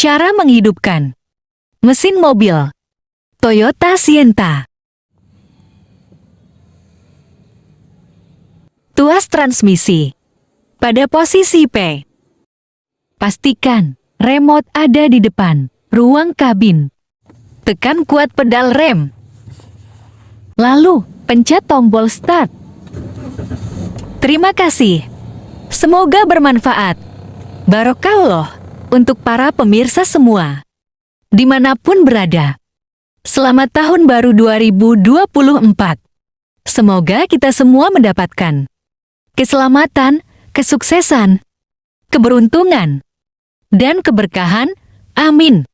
Cara menghidupkan mesin mobil Toyota Sienta. Tuas transmisi pada posisi P. Pastikan remote ada di depan ruang kabin. Tekan kuat pedal rem. Lalu, pencet tombol start. Terima kasih. Semoga bermanfaat. Barokallah untuk para pemirsa semua, dimanapun berada. Selamat Tahun Baru 2024. Semoga kita semua mendapatkan keselamatan, kesuksesan, keberuntungan, dan keberkahan. Amin.